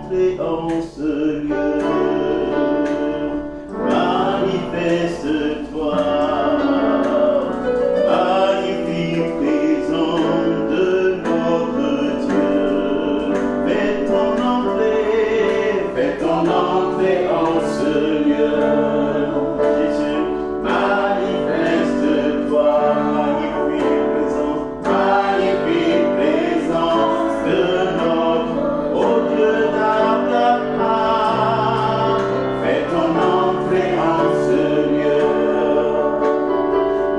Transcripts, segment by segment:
entrer en ce lieu. Manifeste-toi, magnifique présence de notre Dieu. Fais ton entrée en ce lieu. Jésus, manifeste-toi, magnifique présence de notre Dieu d'Abraham. Fais ton entrée en ce lieu.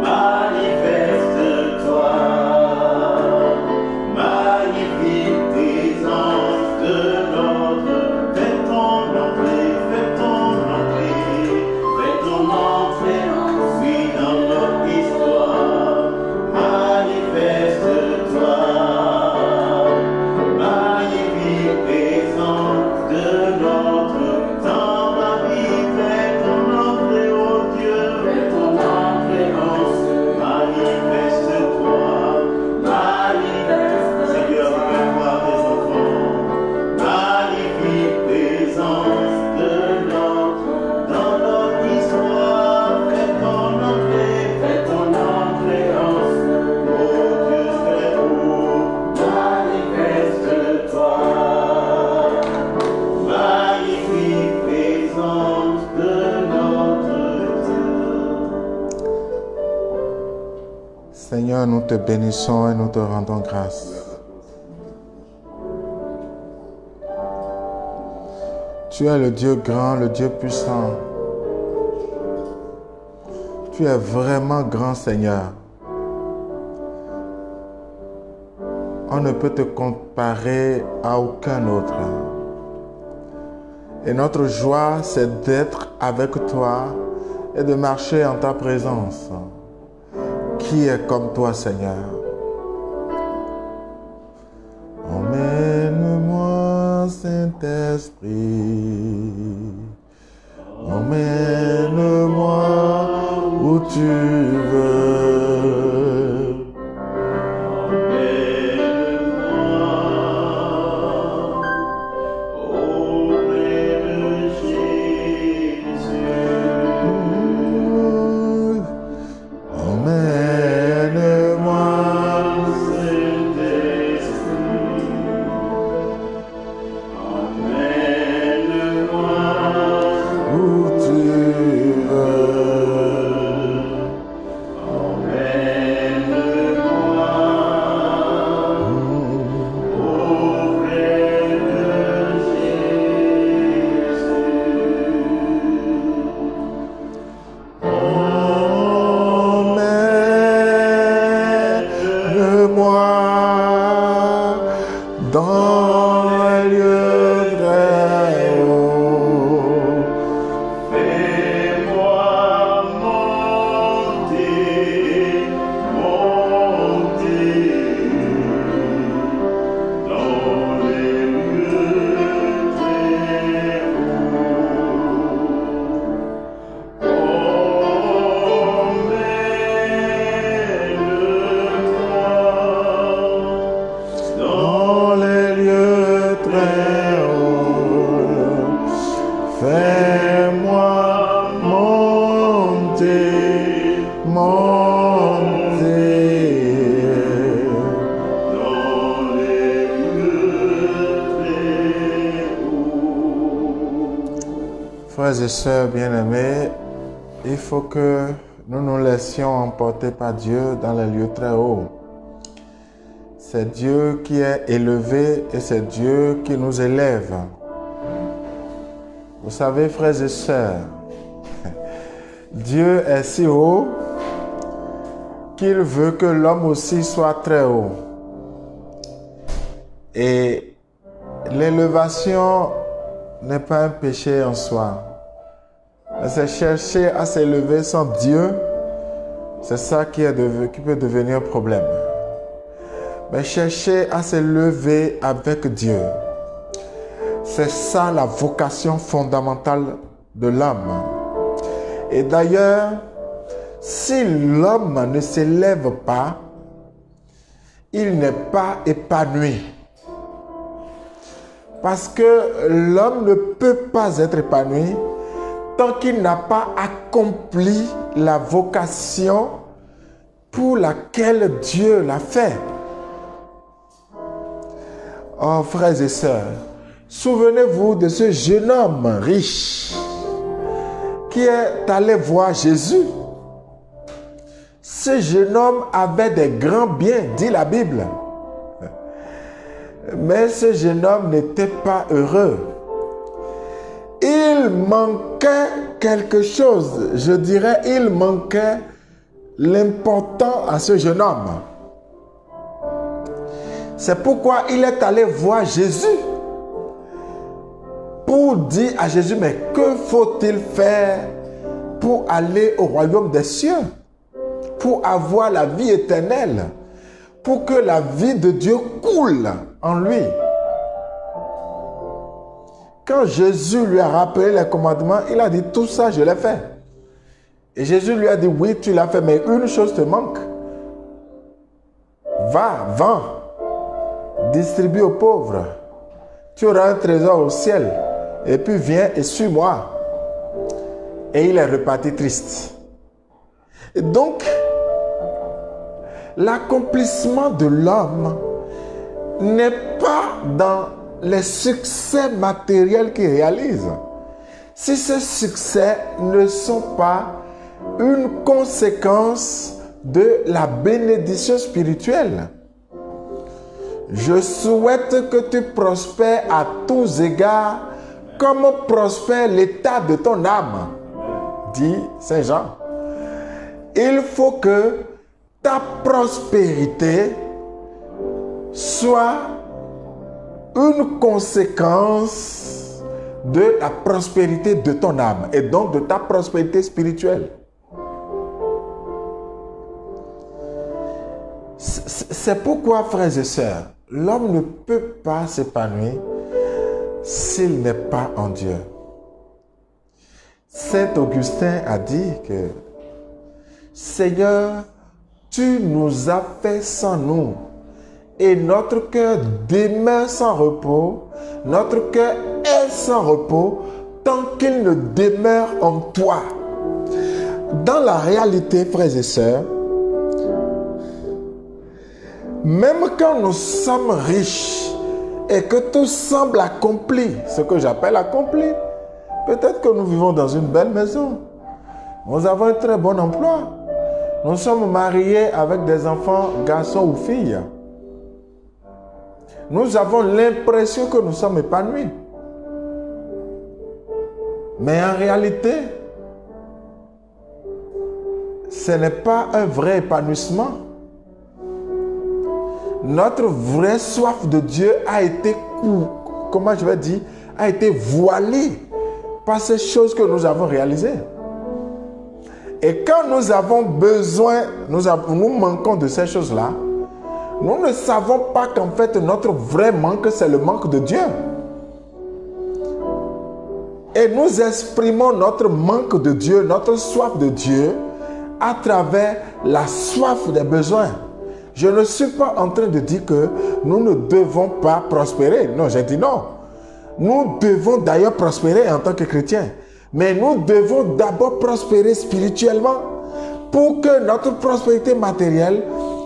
Manifeste-toi, magnifique présence de notre. Fais ton entrée, oui, dans notre histoire. Manifeste-toi, magnifique présence de notre dans ma vie. Fais ton entrée, oh Dieu, fais ton entrée en ce. Manifeste-toi, Seigneur, fais voir tes enfants. Magnifique présence de notre dans notre histoire. Fais ton entrée en ce. Oh Dieu, très beau. Manifeste-toi, magnifique présence de notre Dieu. Seigneur, nous te bénissons et nous te rendons grâce. Tu es le Dieu grand, le Dieu puissant. Tu es vraiment grand, Seigneur. On ne peut te comparer à aucun autre. Et notre joie, c'est d'être avec toi et de marcher en ta présence. Qui est comme toi, Seigneur? Emmène-moi, Saint-Esprit. Emmène-moi où tu veux. Auprès de Jésus. Emmène-moi. Où tu veux. Emmène-moi dans les lieux très hauts. Fais-moi monter dans les lieux très hauts. Dans les lieux très hauts, fais-moi monter, monter. Dans les lieux très hauts. Frères et sœurs bien-aimés, il faut que nous nous laissions emporter par Dieu dans les lieux très hauts. C'est Dieu qui est élevé et c'est Dieu qui nous élève. Vous savez, frères et sœurs, Dieu est si haut qu'il veut que l'homme aussi soit très haut. Et l'élévation n'est pas un péché en soi. Mais c'est chercher à s'élever sans Dieu, c'est ça qui peut devenir un problème. Mais chercher à s'élever avec Dieu, c'est ça la vocation fondamentale de l'homme. Et d'ailleurs, si l'homme ne s'élève pas, il n'est pas épanoui. Parce que l'homme ne peut pas être épanoui tant qu'il n'a pas accompli la vocation pour laquelle Dieu l'a fait. Oh, frères et sœurs, souvenez-vous de ce jeune homme riche qui est allé voir Jésus. Ce jeune homme avait des grands biens, dit la Bible. Mais ce jeune homme n'était pas heureux. Il manquait quelque chose. Je dirais, il manquait l'important à ce jeune homme. C'est pourquoi il est allé voir Jésus pour dire à Jésus, mais que faut-il faire pour aller au royaume des cieux, pour avoir la vie éternelle, pour que la vie de Dieu coule en lui. Quand Jésus lui a rappelé les commandements, il a dit, tout ça, je l'ai fait. Et Jésus lui a dit, oui, tu l'as fait, mais une chose te manque. Va, vends, distribue aux pauvres. Tu auras un trésor au ciel. Et puis viens et suis-moi. Et il est reparti triste. Et donc, l'accomplissement de l'homme n'est pas dans les succès matériels qu'il réalise. Si ces succès ne sont pas une conséquence de la bénédiction spirituelle. Je souhaite que tu prospères à tous égards comme prospère l'état de ton âme, dit Saint Jean. Il faut que ta prospérité soit une conséquence de la prospérité de ton âme et donc de ta prospérité spirituelle. C'est pourquoi, frères et sœurs, l'homme ne peut pas s'épanouir s'il n'est pas en Dieu. Saint Augustin a dit que Seigneur, tu nous as fait sans nous et notre cœur demeure sans repos, notre cœur est sans repos tant qu'il ne demeure en toi. Dans la réalité, frères et sœurs, même quand nous sommes riches et que tout semble accompli, ce que j'appelle accompli, peut-être que nous vivons dans une belle maison, nous avons un très bon emploi, nous sommes mariés avec des enfants, garçons ou filles. Nous avons l'impression que nous sommes épanouis. Mais en réalité, ce n'est pas un vrai épanouissement. Notre vraie soif de Dieu a été, comment je vais dire, a été voilée par ces choses que nous avons réalisées. Et quand nous avons besoin, nous manquons de ces choses-là, nous ne savons pas qu'en fait notre vrai manque, c'est le manque de Dieu. Et nous exprimons notre manque de Dieu, notre soif de Dieu, à travers la soif des besoins. Je ne suis pas en train de dire que nous ne devons pas prospérer. Non, j'ai dit non. Nous devons d'ailleurs prospérer en tant que chrétiens. Mais nous devons d'abord prospérer spirituellement pour que notre prospérité matérielle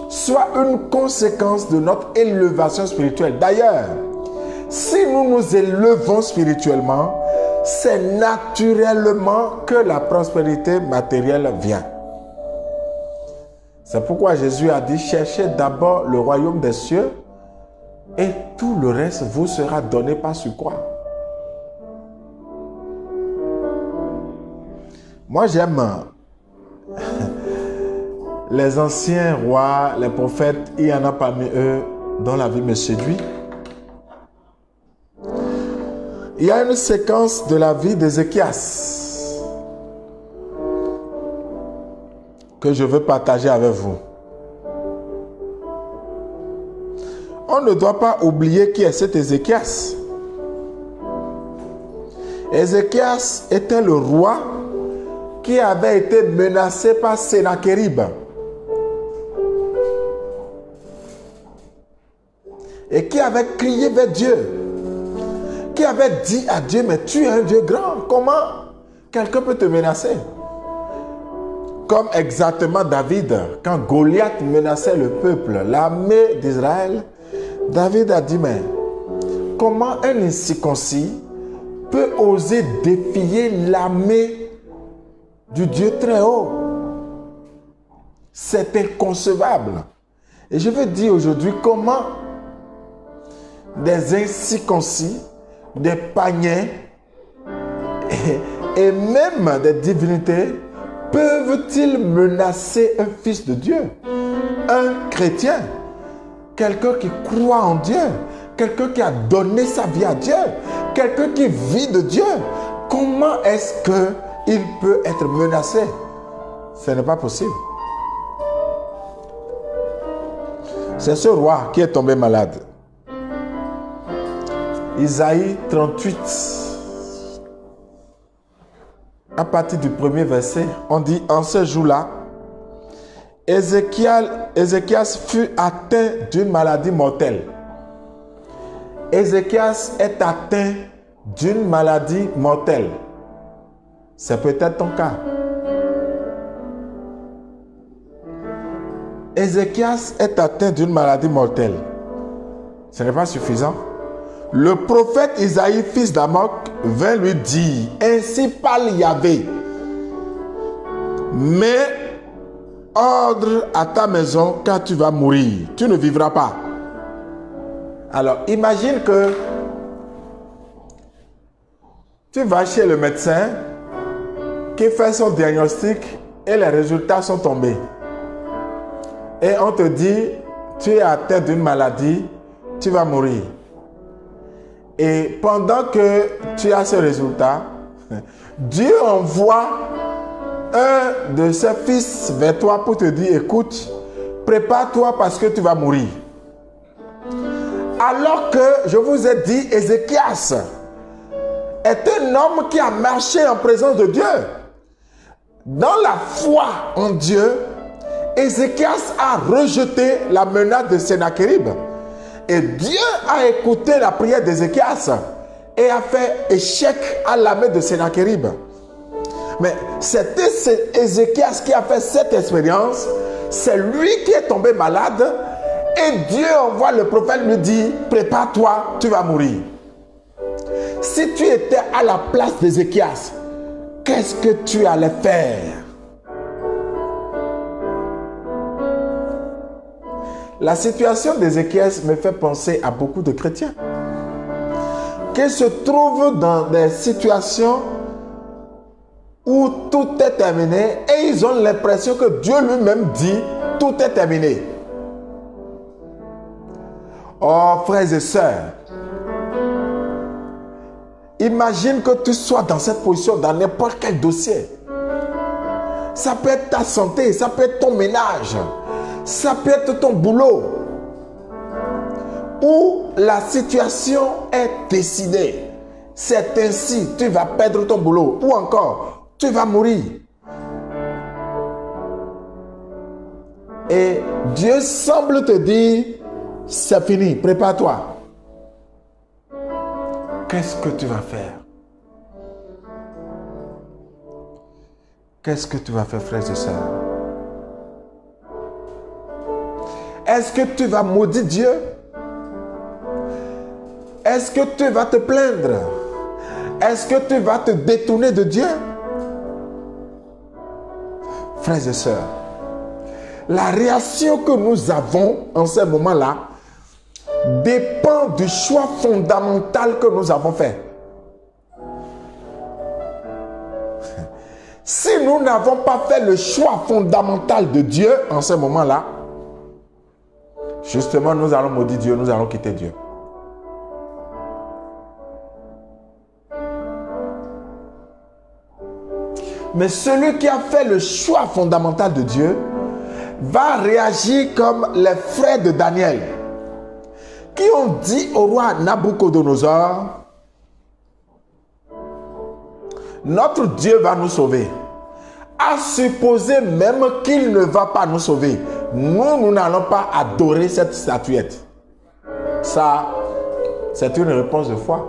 soit une conséquence de notre élévation spirituelle. D'ailleurs, si nous nous élevons spirituellement, c'est naturellement que la prospérité matérielle vient. C'est pourquoi Jésus a dit, cherchez d'abord le royaume des cieux et tout le reste vous sera donné par surcroît. Moi, j'aime les anciens rois, les prophètes, il y en a parmi eux dont la vie me séduit. Il y a une séquence de la vie d'Ézéchias que je veux partager avec vous. On ne doit pas oublier qui est cet Ézéchias. Ézéchias était le roi qui avait été menacé par Sennachérib et qui avait crié vers Dieu. qui avait dit à Dieu, mais tu es un Dieu grand, comment quelqu'un peut te menacer? Comme exactement David, quand Goliath menaçait le peuple, l'armée d'Israël, David a dit, mais comment un incirconcis peut oser défier l'armée du Dieu très haut? C'est inconcevable. Et je veux dire aujourd'hui comment des incirconcis, des païens et même des divinités peuvent-ils menacer un fils de Dieu, un chrétien, quelqu'un qui croit en Dieu, quelqu'un qui a donné sa vie à Dieu, quelqu'un qui vit de Dieu? Comment est-ce qu'il peut être menacé? Ce n'est pas possible. C'est ce roi qui est tombé malade. Isaïe 38, à partir du premier verset, on dit, en ce jour-là, Ézéchias fut atteint d'une maladie mortelle. Ézéchias est atteint d'une maladie mortelle. C'est peut-être ton cas. Ézéchias est atteint d'une maladie mortelle. Ce n'est pas suffisant. Le prophète Isaïe, fils d'Amoc, vint lui dire, ainsi parle Yahvé, mets ordre à ta maison car tu vas mourir, tu ne vivras pas. Alors imagine que tu vas chez le médecin qui fait son diagnostic et les résultats sont tombés. Et on te dit, tu es atteint d'une maladie, tu vas mourir. Et pendant que tu as ce résultat, Dieu envoie un de ses fils vers toi pour te dire, écoute, prépare-toi parce que tu vas mourir. Alors que, je vous ai dit, Ézéchias est un homme qui a marché en présence de Dieu. Dans la foi en Dieu, Ézéchias a rejeté la menace de Sennacherib. Et Dieu a écouté la prière d'Ézéchias et a fait échec à l'armée de Sennacherib. Mais c'était Ézéchias qui a fait cette expérience. C'est lui qui est tombé malade. Et Dieu envoie le prophète lui dire, prépare-toi, tu vas mourir. Si tu étais à la place d'Ézéchias, qu'est-ce que tu allais faire? La situation d'Ézéchias me fait penser à beaucoup de chrétiens qui se trouvent dans des situations où tout est terminé et ils ont l'impression que Dieu lui-même dit tout est terminé. Oh frères et sœurs, imagine que tu sois dans cette position dans n'importe quel dossier. Ça peut être ta santé, ça peut être ton ménage, ça peut être ton boulot, où la situation est décidée. C'est ainsi, tu vas perdre ton boulot, ou encore, tu vas mourir. Et Dieu semble te dire, c'est fini, prépare-toi. Qu'est-ce que tu vas faire? Qu'est-ce que tu vas faire, frères et sœurs? Est-ce que tu vas maudire Dieu? Est-ce que tu vas te plaindre? Est-ce que tu vas te détourner de Dieu? Frères et sœurs, la réaction que nous avons en ce moment-là dépend du choix fondamental que nous avons fait. Si nous n'avons pas fait le choix fondamental de Dieu en ce moment-là, justement, nous allons maudire Dieu, nous allons quitter Dieu. Mais celui qui a fait le choix fondamental de Dieu va réagir comme les frères de Daniel, qui ont dit au roi Nabuchodonosor, notre Dieu va nous sauver. À supposer même qu'il ne va pas nous sauver, nous n'allons pas adorer cette statuette. Ça, c'est une réponse de foi.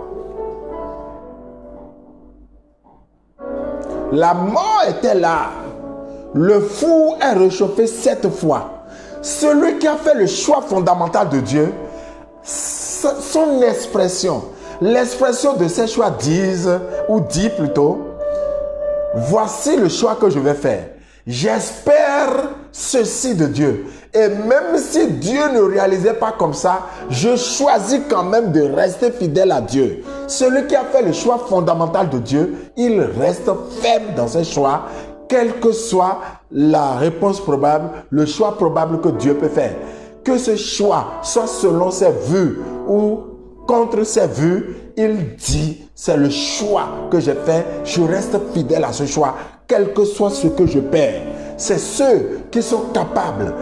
La mort était là. Le four est réchauffé 7 fois. Celui qui a fait le choix fondamental de Dieu, son expression, l'expression de ses choix dit plutôt, voici le choix que je vais faire. J'espère ceci de Dieu. Et même si Dieu ne réalisait pas comme ça, je choisis quand même de rester fidèle à Dieu. Celui qui a fait le choix fondamental de Dieu, il reste ferme dans ses choix, quelle que soit la réponse probable, le choix probable que Dieu peut faire. Que ce choix soit selon ses vues ou contre ses vues, il dit, c'est le choix que j'ai fait, je reste fidèle à ce choix, quel que soit ce que je perds. C'est ceux qui sont capables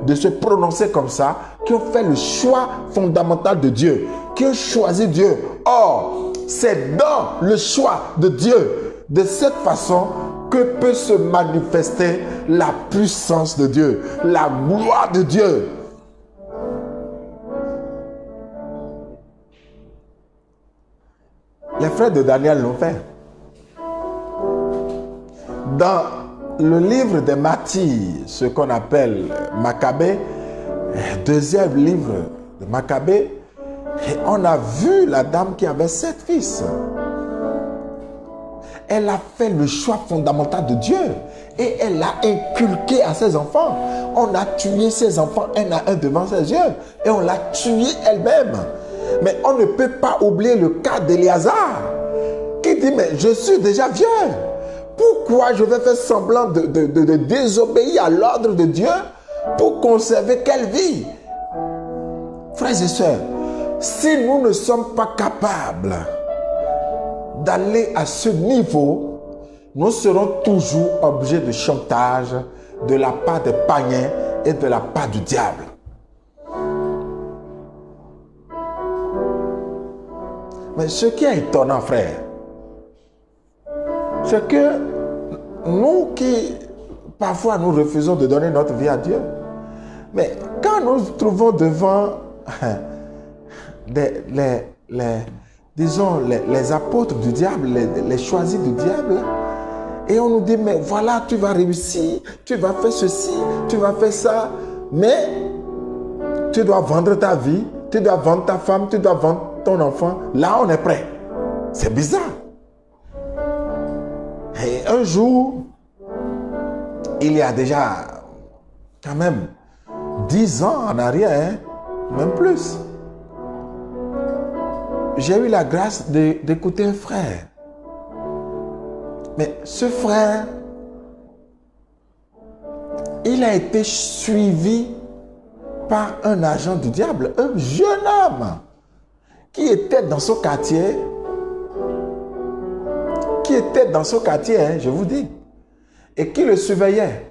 de se prononcer comme ça, qui ont fait le choix fondamental de Dieu, qui ont choisi Dieu. Or, c'est dans le choix de Dieu, de cette façon, que peut se manifester la puissance de Dieu, la gloire de Dieu. Les frères de Daniel l'ont fait. Dans le livre des martyrs, ce qu'on appelle Maccabée, deuxième livre de Maccabée, on a vu la dame qui avait 7 fils. Elle a fait le choix fondamental de Dieu et elle l'a inculqué à ses enfants. On a tué ses enfants un à un devant ses yeux et on l'a tué elle-même. Mais on ne peut pas oublier le cas d'Éléazar qui dit, mais je suis déjà vieux. Pourquoi je vais faire semblant de désobéir à l'ordre de Dieu pour conserver quelle vie? Frères et sœurs, si nous ne sommes pas capables d'aller à ce niveau, nous serons toujours objets de chantage de la part des païens et de la part du diable. Mais ce qui est étonnant, frère, c'est que nous qui, parfois, nous refusons de donner notre vie à Dieu, mais quand nous nous trouvons devant les apôtres du diable, les choisis du diable, et on nous dit, mais voilà, tu vas réussir, tu vas faire ceci, tu vas faire ça, mais tu dois vendre ta vie, tu dois vendre ta femme, tu dois vendre ton enfant. Là, on est prêt. C'est bizarre. Et un jour, il y a déjà quand même 10 ans en arrière, même plus, j'ai eu la grâce d'écouter un frère. Mais ce frère, il a été suivi par un agent du diable, un jeune homme qui était dans son quartier, je vous dis, et qui le surveillait.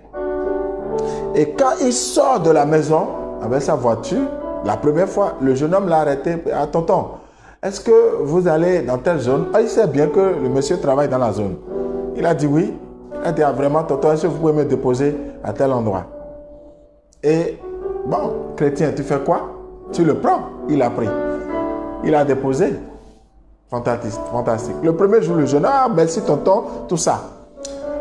Et quand il sort de la maison avec sa voiture, la première fois, le jeune homme l'a arrêté. Ah, tonton, est-ce que vous allez dans telle zone? Ah, il sait bien que le monsieur travaille dans la zone. Il a dit oui. Il a dit, ah, vraiment, tonton, est-ce que vous pouvez me déposer à tel endroit? Et bon, chrétien, tu fais quoi? Tu le prends. Il a pris. Il a déposé. Fantastique, fantastique. Le premier jour, le jeune homme, ah, merci tonton, tout ça.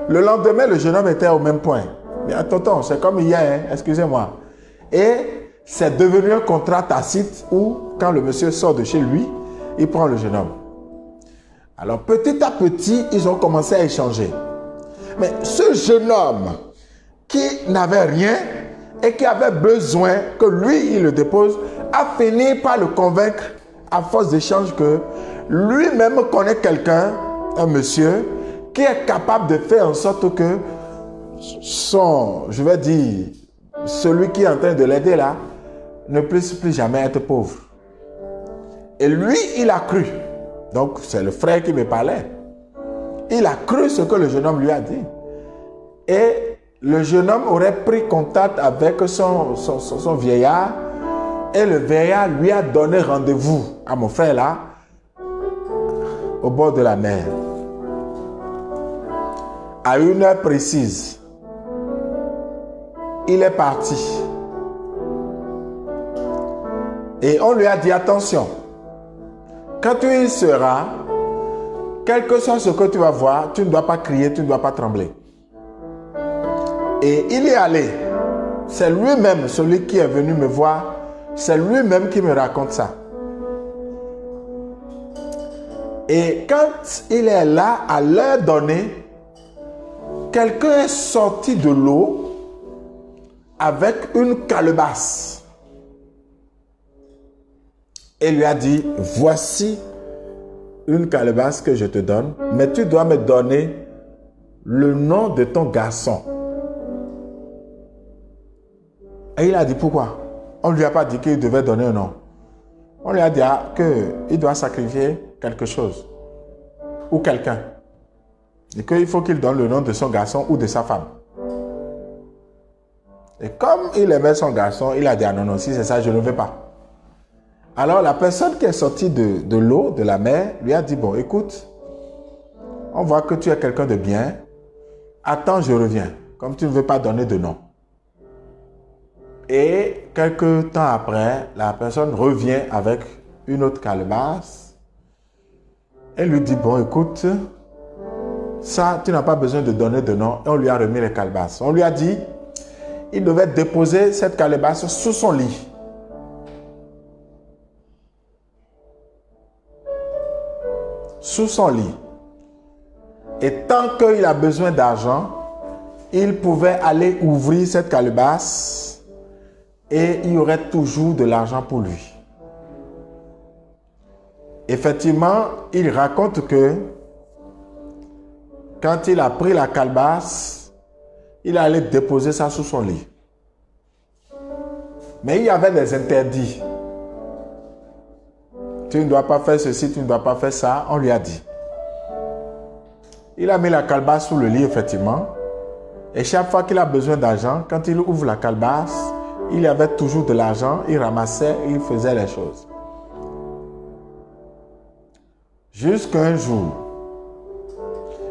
Le lendemain, le jeune homme était au même point. Bien, tonton, c'est comme hier, hein, excusez-moi. Et c'est devenu un contrat tacite où, quand le monsieur sort de chez lui, il prend le jeune homme. Alors, petit à petit, ils ont commencé à échanger. Mais ce jeune homme qui n'avait rien et qui avait besoin que lui, il le dépose, a fini par le convaincre, à force d'échange, que lui-même connaît quelqu'un, un monsieur, qui est capable de faire en sorte que je vais dire, celui qui est en train de l'aider là, ne puisse plus jamais être pauvre. Et lui, il a cru. Donc, c'est le frère qui me parlait. Il a cru ce que le jeune homme lui a dit. Et le jeune homme aurait pris contact avec son vieillard. Et le vieillard lui a donné rendez-vous à mon frère là, au bord de la mer. À une heure précise. Il est parti. Et on lui a dit, attention, quand tu y seras, quel que soit ce que tu vas voir, tu ne dois pas crier, tu ne dois pas trembler. Et il est allé. C'est lui-même, celui qui est venu me voir, c'est lui-même qui me raconte ça. Et quand il est là, à l'heure donnée, quelqu'un est sorti de l'eau avec une calebasse et lui a dit, voici une calebasse que je te donne, mais tu dois me donner le nom de ton garçon. Et il a dit, pourquoi? On ne lui a pas dit qu'il devait donner un nom. On lui a dit qu'il doit sacrifier quelque chose ou quelqu'un. Et qu'il faut qu'il donne le nom de son garçon ou de sa femme. Et comme il aimait son garçon, il a dit, ah non, non, si c'est ça, je ne veux pas. Alors la personne qui est sortie de l'eau, de la mer, lui a dit, bon, écoute, on voit que tu es quelqu'un de bien. Attends, je reviens, comme tu ne veux pas donner de nom. Et quelques temps après, la personne revient avec une autre calebasse. Elle lui dit, bon, écoute, ça, tu n'as pas besoin de donner de nom. Et on lui a remis les calebasses. On lui a dit, il devait déposer cette calebasse sous son lit. Sous son lit. Et tant qu'il a besoin d'argent, il pouvait aller ouvrir cette calebasse et il y aurait toujours de l'argent pour lui. Effectivement, il raconte que quand il a pris la calebasse, il allait déposer ça sous son lit. Mais il y avait des interdits. Tu ne dois pas faire ceci, tu ne dois pas faire ça, on lui a dit. Il a mis la calebasse sous le lit, effectivement. Et chaque fois qu'il a besoin d'argent, quand il ouvre la calebasse, il y avait toujours de l'argent, il ramassait, il faisait les choses. Jusqu'à un jour,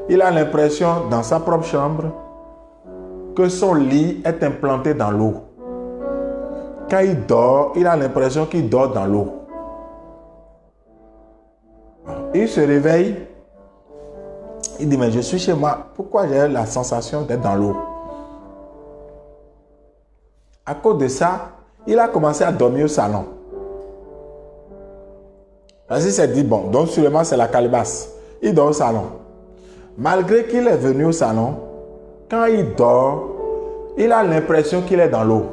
il a l'impression dans sa propre chambre que son lit est implanté dans l'eau. Quand il dort, il a l'impression qu'il dort dans l'eau. Il se réveille, il dit, mais je suis chez moi, pourquoi j'ai la sensation d'être dans l'eau? À cause de ça, il a commencé à dormir au salon. Parce qu'il s'est dit, bon, donc sûrement c'est la calebasse. Il dort au salon. Malgré qu'il est venu au salon, quand il dort, il a l'impression qu'il est dans l'eau.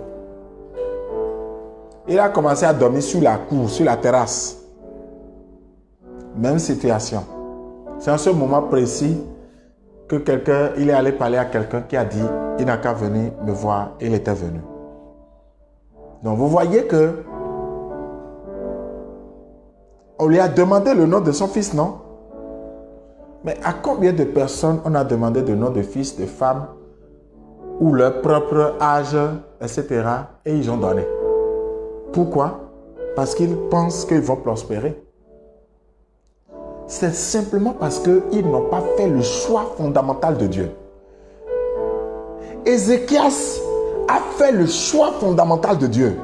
Il a commencé à dormir sur la cour, sur la terrasse. Même situation. C'est en ce moment précis que il est allé parler à quelqu'un qui a dit, il n'a qu'à venir me voir, il était venu. Donc vous voyez que on lui a demandé le nom de son fils, non? Mais à combien de personnes on a demandé le nom de fils, de femmes, ou leur propre âge, etc. et ils ont donné. Pourquoi? Parce qu'ils pensent qu'ils vont prospérer. C'est simplement parce qu'ils n'ont pas fait le choix fondamental de Dieu. Ézéchias a fait le choix fondamental de Dieu.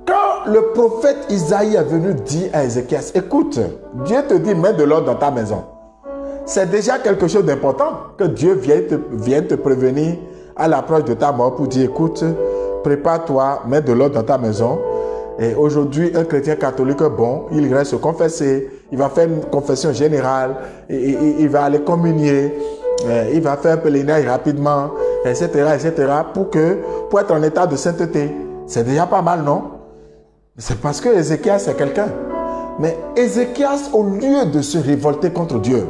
Quand le prophète Isaïe est venu dire à Ézéchias, écoute, Dieu te dit, mets de l'ordre dans ta maison. C'est déjà quelque chose d'important que Dieu vienne te prévenir à l'approche de ta mort pour dire, écoute, prépare-toi, mets de l'ordre dans ta maison. Et aujourd'hui, un chrétien catholique, bon, il irait se confesser, il va faire une confession générale, il va aller communier, il va faire un pèlerinage rapidement, etc., pour être en état de sainteté. C'est déjà pas mal, non? C'est parce que Ézéchias, c'est quelqu'un. Mais Ézéchias, au lieu de se révolter contre Dieu,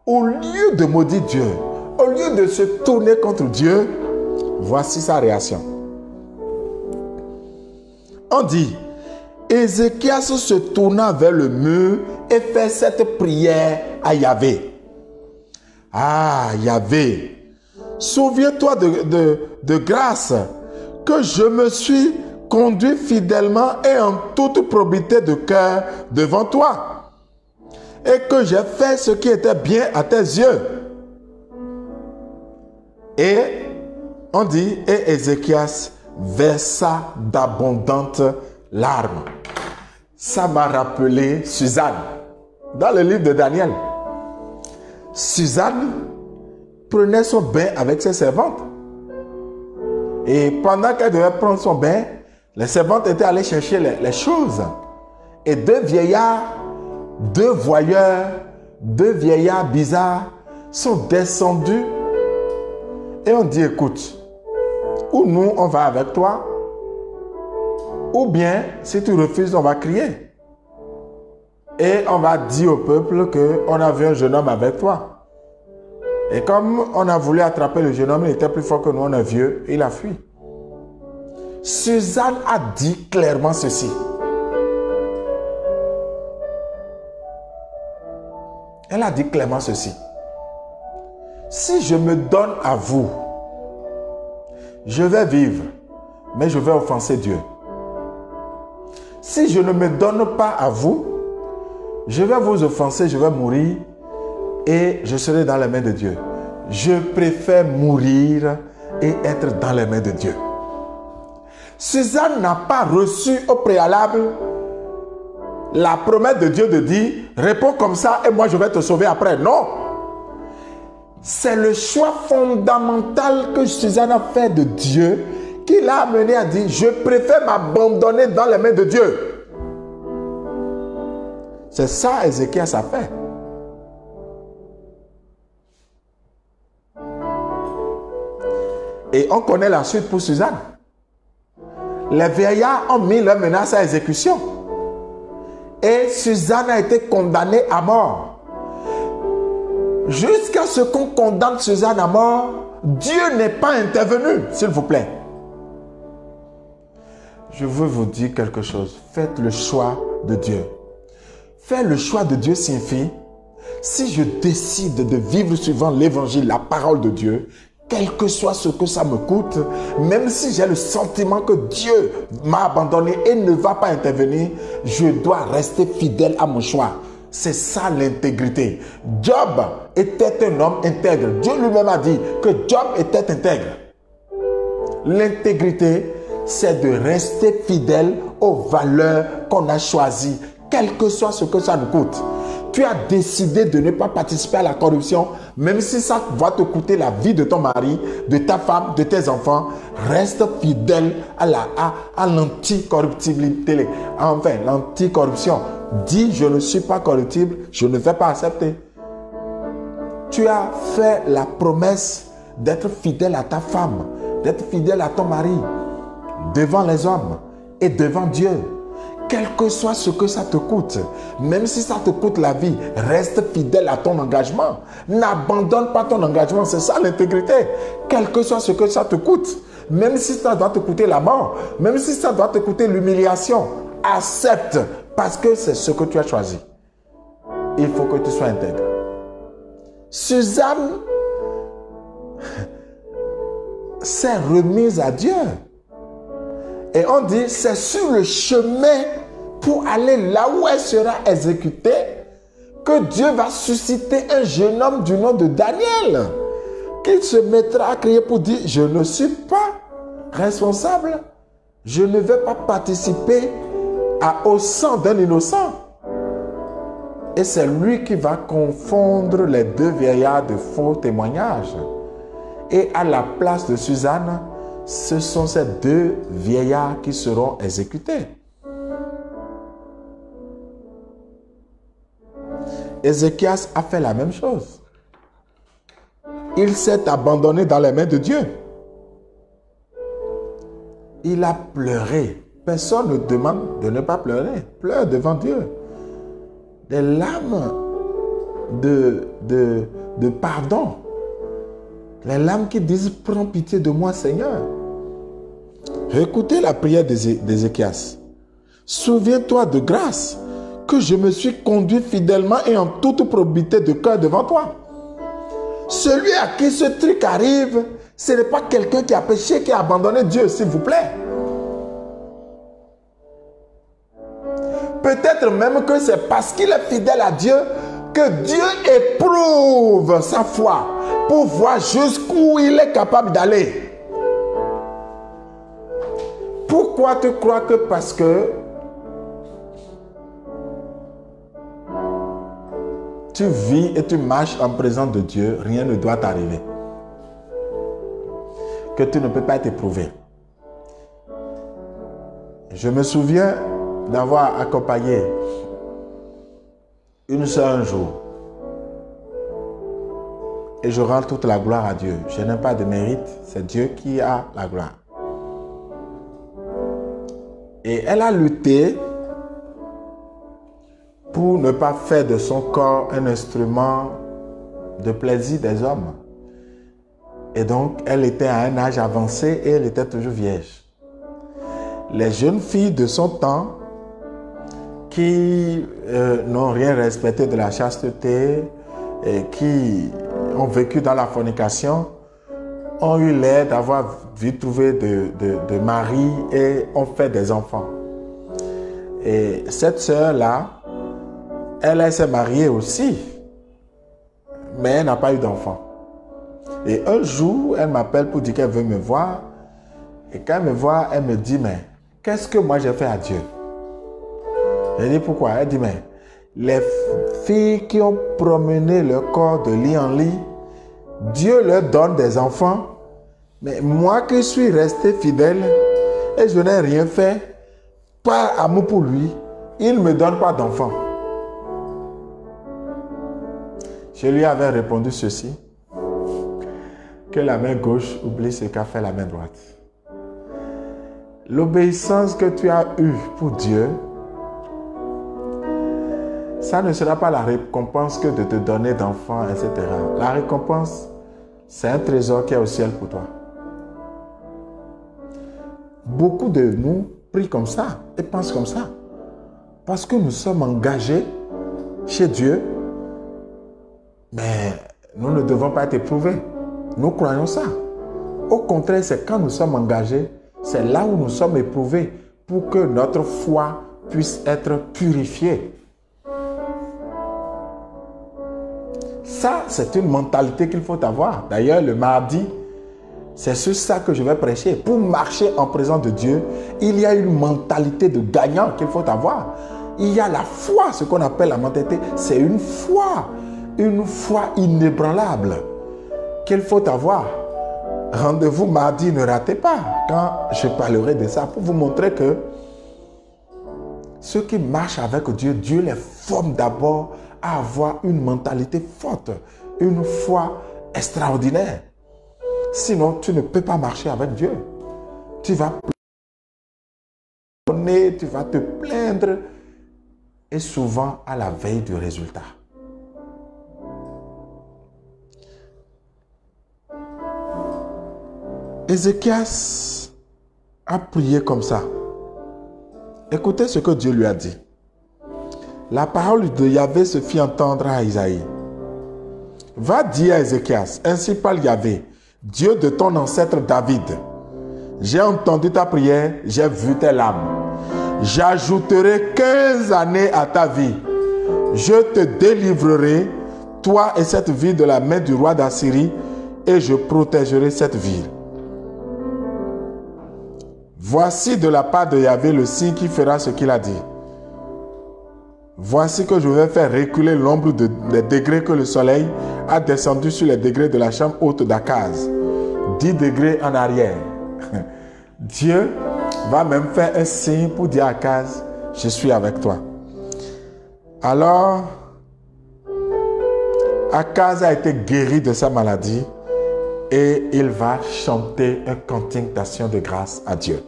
au lieu de maudire Dieu, au lieu de se tourner contre Dieu, voici sa réaction. On dit, Ézéchias se tourna vers le mur et fait cette prière à Yahvé. Ah, Yahvé, souviens-toi de grâce que je me suis conduit fidèlement et en toute probité de cœur devant toi, et que j'ai fait ce qui était bien à tes yeux. Et on dit, et Ézéchias versa d'abondantes larmes. Ça m'a rappelé Suzanne. dans le livre de Daniel, Suzanne prenait son bain avec ses servantes. Et pendant qu'elle devait prendre son bain, les servantes étaient allées chercher les choses. Et deux vieillards, deux voyeurs, deux vieillards bizarres sont descendus et on dit, écoute, ou nous on va avec toi, ou bien si tu refuses on va crier. Et on va dire au peuple qu'on a vu un jeune homme avec toi. Et comme on a voulu attraper le jeune homme, il était plus fort que nous, on est vieux, il a fui. Suzanne a dit clairement ceci. Elle a dit clairement ceci. Si je me donne à vous, je vais vivre, mais je vais offenser Dieu. Si je ne me donne pas à vous, je vais vous offenser, je vais mourir et je serai dans les mains de Dieu. Je préfère mourir et être dans les mains de Dieu. Suzanne n'a pas reçu au préalable la promesse de Dieu de dire « Réponds comme ça et moi je vais te sauver après ». Non. C'est le choix fondamental que Suzanne a fait de Dieu qui l'a amené à dire « Je préfère m'abandonner dans les mains de Dieu ». C'est ça Ézéchias a fait. Et on connaît la suite pour Suzanne. Les vieillards ont mis leur menace à exécution. Et Suzanne a été condamnée à mort. Jusqu'à ce qu'on condamne Suzanne à mort, Dieu n'est pas intervenu, s'il vous plaît. Je veux vous dire quelque chose. Faites le choix de Dieu. Faire le choix de Dieu signifie, si je décide de vivre suivant l'évangile, la parole de Dieu, quel que soit ce que ça me coûte, même si j'ai le sentiment que Dieu m'a abandonné et ne va pas intervenir, je dois rester fidèle à mon choix. C'est ça l'intégrité. Job était un homme intègre. Dieu lui-même a dit que Job était intègre. L'intégrité, c'est de rester fidèle aux valeurs qu'on a choisies, quel que soit ce que ça nous coûte. Tu as décidé de ne pas participer à la corruption, même si ça va te coûter la vie de ton mari, de ta femme, de tes enfants. Reste fidèle à l'anticorruptibilité. Enfin, l'anticorruption. Dis, je ne suis pas corruptible, je ne vais pas accepter. Tu as fait la promesse d'être fidèle à ta femme, d'être fidèle à ton mari, devant les hommes et devant Dieu. Quel que soit ce que ça te coûte, même si ça te coûte la vie, reste fidèle à ton engagement. N'abandonne pas ton engagement, c'est ça l'intégrité. Quel que soit ce que ça te coûte, même si ça doit te coûter la mort, même si ça doit te coûter l'humiliation, accepte parce que c'est ce que tu as choisi. Il faut que tu sois intègre. Suzanne s'est remise à Dieu. Et on dit, c'est sur le chemin pour aller là où elle sera exécutée que Dieu va susciter un jeune homme du nom de Daniel qui se mettra à crier pour dire, je ne suis pas responsable, je ne vais pas participer au sang d'un innocent. Et c'est lui qui va confondre les deux vieillards de faux témoignages. Et à la place de Suzanne, ce sont ces deux vieillards qui seront exécutés. Ézéchias a fait la même chose. Il s'est abandonné dans les mains de Dieu. Il a pleuré. Personne ne demande de ne pas pleurer. Pleure devant Dieu. Des larmes de pardon. Les larmes qui disent, prends pitié de moi, Seigneur. Écoutez la prière d'Ézéchias. Souviens-toi de grâce que je me suis conduit fidèlement et en toute probité de cœur devant toi. Celui à qui ce truc arrive, ce n'est pas quelqu'un qui a péché, qui a abandonné Dieu, s'il vous plaît. Peut-être même que c'est parce qu'il est fidèle à Dieu que Dieu éprouve sa foi pour voir jusqu'où il est capable d'aller. Pourquoi tu crois que parce que tu vis et tu marches en présence de Dieu, rien ne doit t'arriver. Que tu ne peux pas être éprouvé. Je me souviens d'avoir accompagné une sœur un jour. Et je rends toute la gloire à Dieu. Je n'ai pas de mérite, c'est Dieu qui a la gloire. Et elle a lutté pour ne pas faire de son corps un instrument de plaisir des hommes. Et donc, elle était à un âge avancé et elle était toujours vierge. Les jeunes filles de son temps qui n'ont rien respecté de la chasteté et qui ont vécu dans la fornication ont eu l'air d'avoir vu trouver de mari et ont fait des enfants. Et cette sœur-là, elle s'est mariée aussi, mais elle n'a pas eu d'enfant. Et un jour, elle m'appelle pour dire qu'elle veut me voir. Et quand elle me voit, elle me dit, mais qu'est-ce que moi j'ai fait à Dieu? Je dis pourquoi? Elle dit, mais les filles qui ont promené leur corps de lit en lit, Dieu leur donne des enfants. Mais moi qui suis resté fidèle et je n'ai rien fait, pas amour pour lui, il ne me donne pas d'enfants. Je lui avais répondu ceci, que la main gauche oublie ce qu'a fait la main droite. L'obéissance que tu as eue pour Dieu, ça ne sera pas la récompense que de te donner d'enfants, etc. La récompense, c'est un trésor qui est au ciel pour toi. Beaucoup de nous prient comme ça et pensent comme ça. Parce que nous sommes engagés chez Dieu, mais nous ne devons pas être éprouvés. Nous croyons ça. Au contraire, c'est quand nous sommes engagés, c'est là où nous sommes éprouvés pour que notre foi puisse être purifiée. Ça, c'est une mentalité qu'il faut avoir. D'ailleurs, le mardi, c'est sur ça que je vais prêcher. Pour marcher en présence de Dieu, il y a une mentalité de gagnant qu'il faut avoir. Il y a la foi, ce qu'on appelle la mentalité. C'est une foi inébranlable qu'il faut avoir. Rendez-vous mardi, ne ratez pas quand je parlerai de ça pour vous montrer que ceux qui marchent avec Dieu, Dieu les forme d'abord à avoir une mentalité forte, une foi extraordinaire. Sinon, tu ne peux pas marcher avec Dieu. Tu vas pleurer, tu vas te plaindre et souvent à la veille du résultat. Ézéchias a prié comme ça. Écoutez ce que Dieu lui a dit. La parole de Yahvé se fit entendre à Isaïe. Va dire à Ézéchias, ainsi parle Yahvé, Dieu de ton ancêtre David. J'ai entendu ta prière, j'ai vu tes larmes. J'ajouterai 15 années à ta vie. Je te délivrerai, toi et cette ville, de la main du roi d'Assyrie, et je protégerai cette ville. Voici de la part de Yahvé le signe qui fera ce qu'il a dit. Voici que je vais faire reculer l'ombre des degrés que le soleil a descendu sur les degrés de la chambre haute d'Akaz. 10 degrés en arrière. Dieu va même faire un signe pour dire à Akaz, je suis avec toi. Alors, Akaz a été guéri de sa maladie et il va chanter un cantique d'action de grâce à Dieu.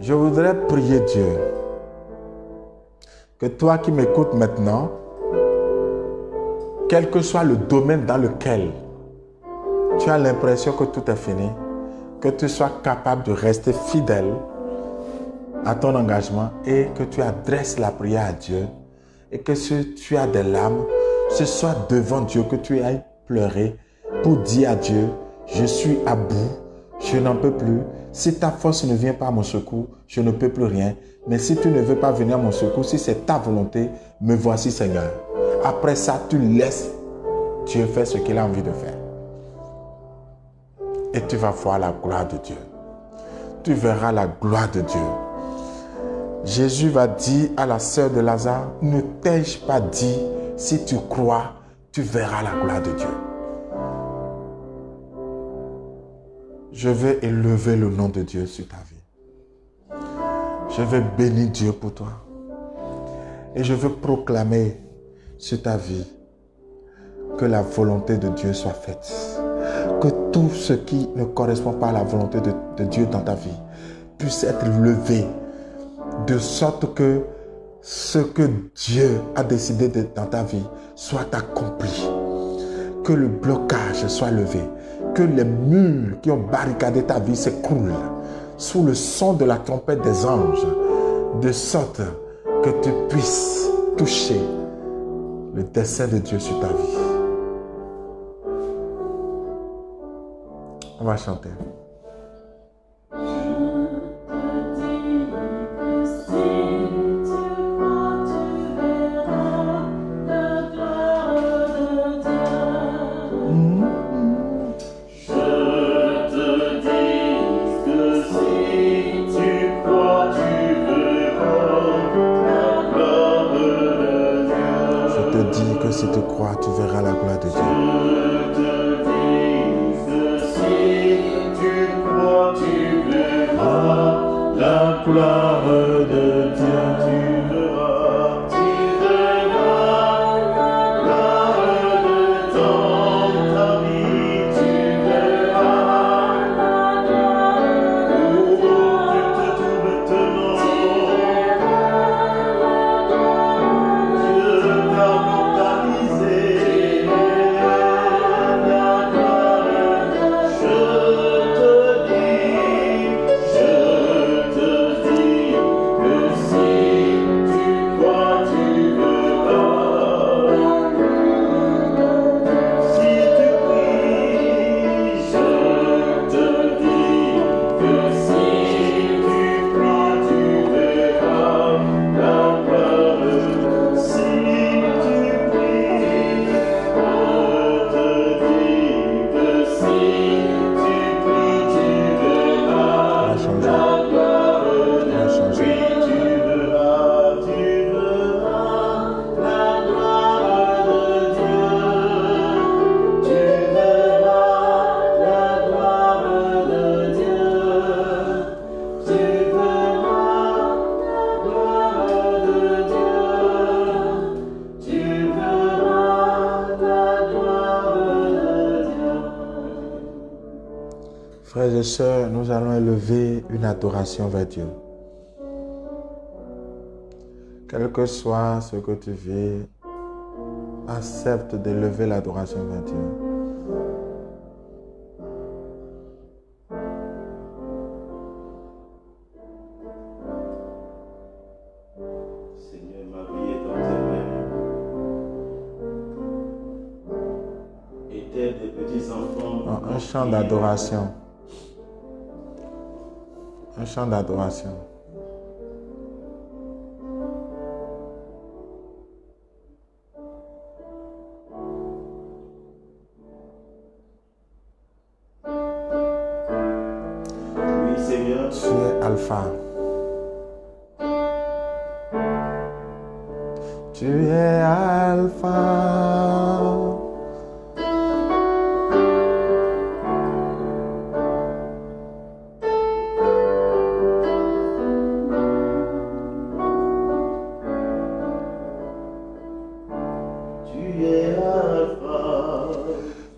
Je voudrais prier Dieu que toi qui m'écoutes maintenant, quel que soit le domaine dans lequel tu as l'impression que tout est fini, que tu sois capable de rester fidèle à ton engagement et que tu adresses la prière à Dieu et que si tu as des larmes, ce soit devant Dieu que tu ailles pleurer pour dire à Dieu, je suis à bout, je n'en peux plus. Si ta force ne vient pas à mon secours, je ne peux plus rien. Mais si tu ne veux pas venir à mon secours, si c'est ta volonté, me voici Seigneur. Après ça, tu laisses Dieu faire ce qu'il a envie de faire. Et tu vas voir la gloire de Dieu. Tu verras la gloire de Dieu. Jésus va dire à la sœur de Lazare, ne t'ai-je pas dit, si tu crois, tu verras la gloire de Dieu. Je vais élever le nom de Dieu sur ta vie. Je vais bénir Dieu pour toi. Et je veux proclamer sur ta vie que la volonté de Dieu soit faite. Que tout ce qui ne correspond pas à la volonté de Dieu dans ta vie puisse être levé, de sorte que ce que Dieu a décidé dans ta vie soit accompli. Que le blocage soit levé. Que les murs qui ont barricadé ta vie s'écroulent sous le son de la trompette des anges, de sorte que tu puisses toucher le dessein de Dieu sur ta vie. On va chanter. Si tu crois, tu verras la gloire de Dieu. Je te dis que si tu crois, tu verras la gloire de Dieu. Tu verras la gloire de dans ta vie. Tu verras la gloire de Dieu. Tu te trouves Frères et sœurs, nous allons élever une adoration vers Dieu. Quel que soit ce que tu vis, accepte d'élever l'adoration vers Dieu. Seigneur, ma vie est dans tes mains. Et des petits enfants. Un chant d'adoration. Un chant d'adoration. Oui, Seigneur. Tu es Alpha. Tu es Alpha.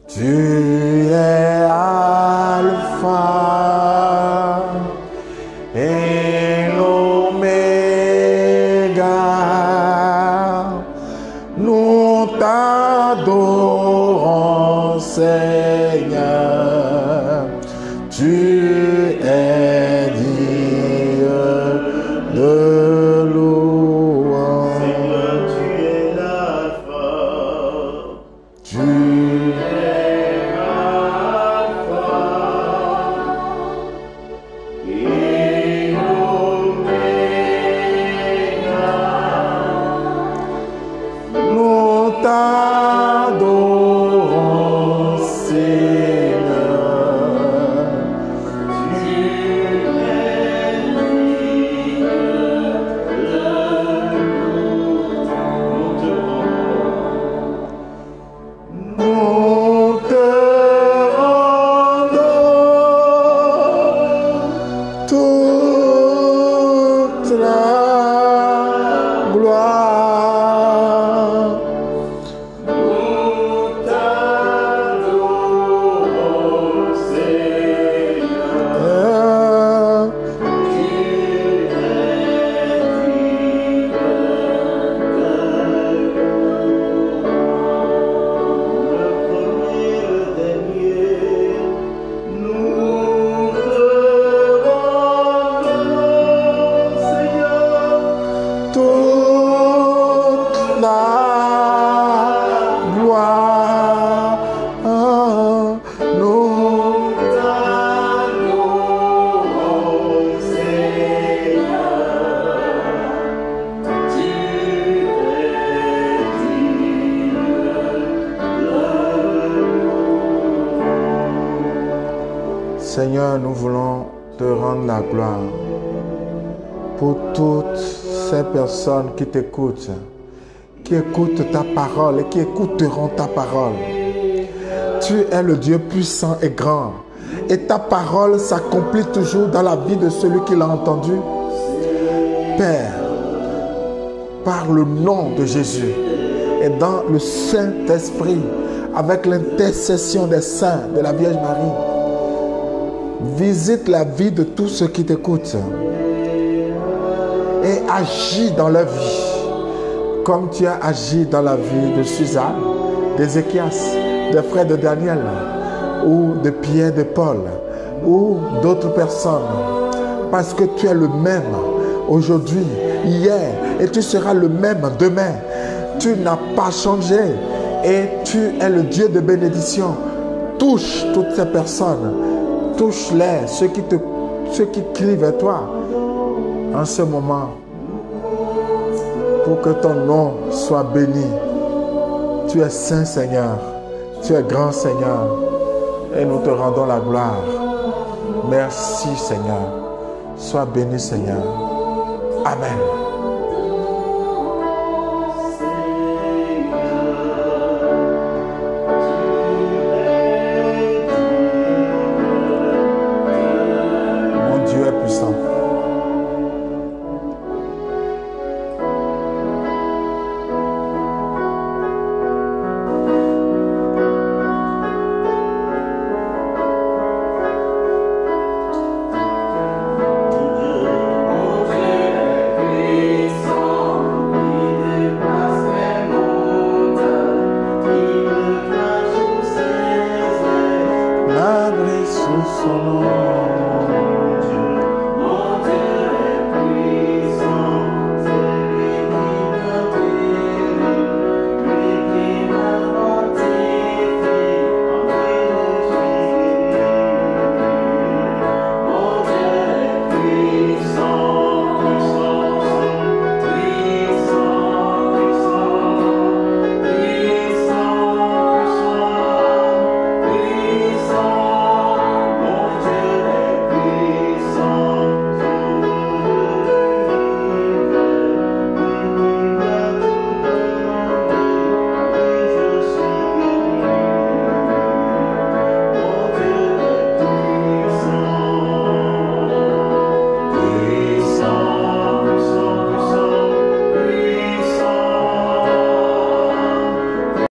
Tu es Alpha et l'Oméga. Nous t'adorons, Seigneur. Tu es digne de louange. Seigneur, tu es l'Alpha. Tu es nous t'adorons, Seigneur. Seigneur, nous voulons te rendre la gloire pour toutes ces personnes qui t'écoutent, qui écoutent ta parole et qui écouteront ta parole. Tu es le Dieu puissant et grand, et ta parole s'accomplit toujours dans la vie de celui qui l'a entendu. Père, par le nom de Jésus et dans le Saint-Esprit, avec l'intercession des saints de la Vierge Marie, visite la vie de tous ceux qui t'écoutent et agis dans leur vie comme tu as agi dans la vie de Suzanne, d'Ézéchias, des frères de Daniel ou de Pierre, de Paul ou d'autres personnes, parce que tu es le même aujourd'hui, hier, et tu seras le même demain. Tu n'as pas changé et tu es le Dieu de bénédiction. Touche toutes ces personnes, touche-les, ceux qui crient vers toi en ce moment, pour que ton nom soit béni. Tu es saint, Seigneur, tu es grand, Seigneur, et nous te rendons la gloire. Merci, Seigneur. Sois béni, Seigneur. Amen. Mon Dieu est puissant. Sous son nom.